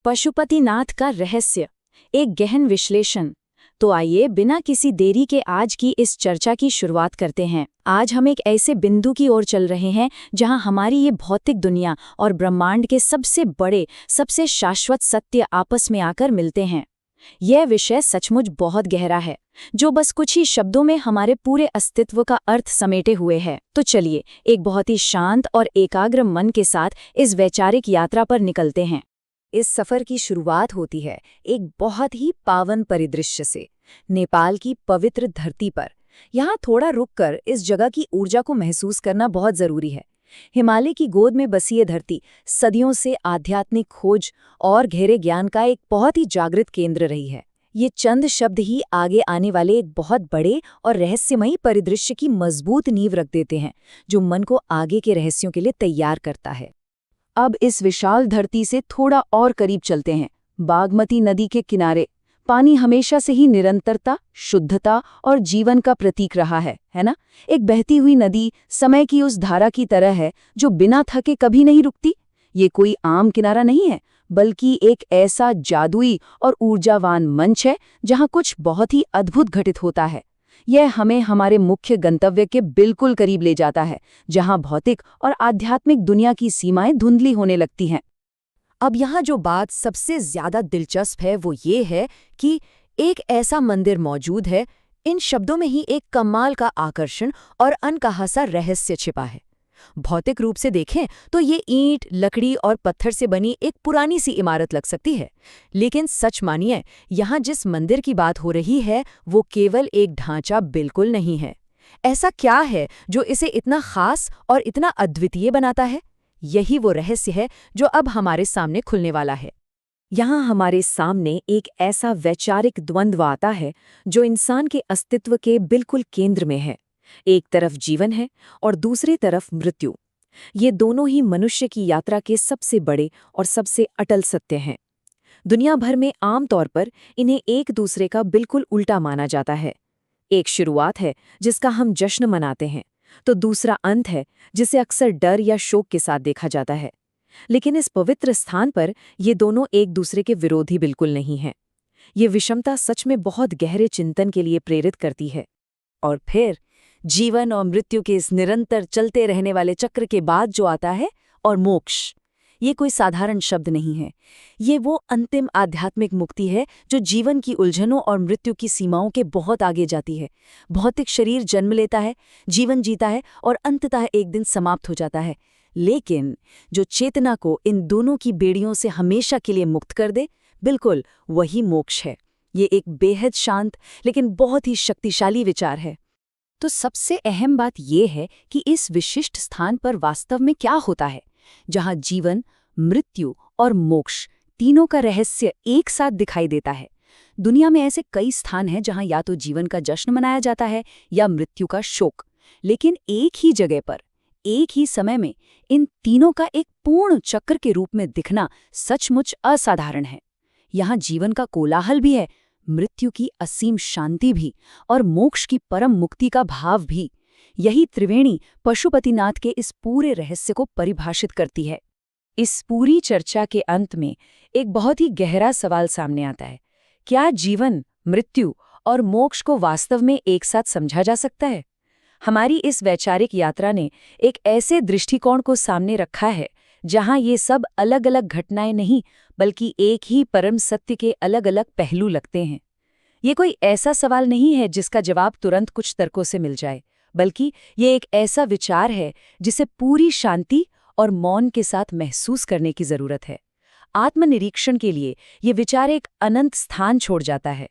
पशुपतिनाथ का रहस्य, एक गहन विश्लेषण। तो आइए बिना किसी देरी के आज की इस चर्चा की शुरुआत करते हैं। आज हम एक ऐसे बिंदु की ओर चल रहे हैं जहां हमारी ये भौतिक दुनिया और ब्रह्मांड के सबसे बड़े, सबसे शाश्वत सत्य आपस में आकर मिलते हैं। यह विषय सचमुच बहुत गहरा है, जो बस कुछ ही शब्दों में हमारे पूरे अस्तित्व का अर्थ समेटे हुए है। तो चलिए एक बहुत ही शांत और एकाग्र मन के साथ इस वैचारिक यात्रा पर निकलते हैं। इस सफर की शुरुआत होती है एक बहुत ही पावन परिदृश्य से, नेपाल की पवित्र धरती पर। यहाँ थोड़ा रुककर इस जगह की ऊर्जा को महसूस करना बहुत जरूरी है। हिमालय की गोद में बसी ये धरती सदियों से आध्यात्मिक खोज और गहरे ज्ञान का एक बहुत ही जागृत केंद्र रही है। ये चंद शब्द ही आगे आने वाले एक बहुत बड़े और रहस्यमयी परिदृश्य की मजबूत नींव रख देते हैं, जो मन को आगे के रहस्यों के लिए तैयार करता है। अब इस विशाल धरती से थोड़ा और करीब चलते हैं। बागमती नदी के किनारे पानी हमेशा से ही निरंतरता, शुद्धता और जीवन का प्रतीक रहा है ना? एक बहती हुई नदी समय की उस धारा की तरह है जो बिना थके कभी नहीं रुकती। ये कोई आम किनारा नहीं है, बल्कि एक ऐसा जादुई और ऊर्जावान मंच है जहां कुछ बहुत ही अद्भुत घटित होता है। यह हमें हमारे मुख्य गंतव्य के बिल्कुल करीब ले जाता है, जहां भौतिक और आध्यात्मिक दुनिया की सीमाएं धुंधली होने लगती हैं। अब यहाँ जो बात सबसे ज्यादा दिलचस्प है वो ये है कि एक ऐसा मंदिर मौजूद है। इन शब्दों में ही एक कमाल का आकर्षण और अनकहा सा रहस्य छिपा है। भौतिक रूप से देखें तो ये ईंट, लकड़ी और पत्थर से बनी एक पुरानी सी इमारत लग सकती है, लेकिन सच मानिए यहाँ जिस मंदिर की बात हो रही है वो केवल एक ढांचा बिल्कुल नहीं है। ऐसा क्या है जो इसे इतना खास और इतना अद्वितीय बनाता है? यही वो रहस्य है जो अब हमारे सामने खुलने वाला है। यहाँ हमारे सामने एक ऐसा वैचारिक द्वंद्व आता है जो इंसान के अस्तित्व के बिल्कुल केंद्र में है। एक तरफ जीवन है और दूसरी तरफ मृत्यु। ये दोनों ही मनुष्य की यात्रा के सबसे बड़े और सबसे अटल सत्य हैं। दुनिया भर में आमतौर पर इन्हें एक दूसरे का बिल्कुल उल्टा माना जाता है। एक शुरुआत है जिसका हम जश्न मनाते हैं, तो दूसरा अंत है जिसे अक्सर डर या शोक के साथ देखा जाता है। लेकिन इस पवित्र स्थान पर ये दोनों एक दूसरे के विरोधी बिल्कुल नहीं हैं। ये विषमता सच में बहुत गहरे चिंतन के लिए प्रेरित करती है। और फिर जीवन और मृत्यु के इस निरंतर चलते रहने वाले चक्र के बाद जो आता है, और मोक्ष, ये कोई साधारण शब्द नहीं है। ये वो अंतिम आध्यात्मिक मुक्ति है जो जीवन की उलझनों और मृत्यु की सीमाओं के बहुत आगे जाती है। भौतिक शरीर जन्म लेता है, जीवन जीता है और अंततः एक दिन समाप्त हो जाता है, लेकिन जो चेतना को इन दोनों की बेड़ियों से हमेशा के लिए मुक्त कर दे, बिल्कुल वही मोक्ष है। ये एक बेहद शांत लेकिन बहुत ही शक्तिशाली विचार है। तो सबसे अहम बात यह है कि इस विशिष्ट स्थान पर वास्तव में क्या होता है, जहां जीवन, मृत्यु और मोक्ष तीनों का रहस्य एक साथ दिखाई देता है। दुनिया में ऐसे कई स्थान हैं जहां या तो जीवन का जश्न मनाया जाता है या मृत्यु का शोक, लेकिन एक ही जगह पर एक ही समय में इन तीनों का एक पूर्ण चक्र के रूप में दिखना सचमुच असाधारण है। यहाँ जीवन का कोलाहल भी है, मृत्यु की असीम शांति भी, और मोक्ष की परम मुक्ति का भाव भी। यही त्रिवेणी पशुपतिनाथ के इस पूरे रहस्य को परिभाषित करती है। इस पूरी चर्चा के अंत में एक बहुत ही गहरा सवाल सामने आता है। क्या जीवन, मृत्यु और मोक्ष को वास्तव में एक साथ समझा जा सकता है? हमारी इस वैचारिक यात्रा ने एक ऐसे दृष्टिकोण को सामने रखा है जहां ये सब अलग अलग घटनाएं नहीं, बल्कि एक ही परम सत्य के अलग अलग पहलू लगते हैं। ये कोई ऐसा सवाल नहीं है जिसका जवाब तुरंत कुछ तर्कों से मिल जाए, बल्कि ये एक ऐसा विचार है जिसे पूरी शांति और मौन के साथ महसूस करने की जरूरत है। आत्मनिरीक्षण के लिए ये विचार एक अनंत स्थान छोड़ जाता है।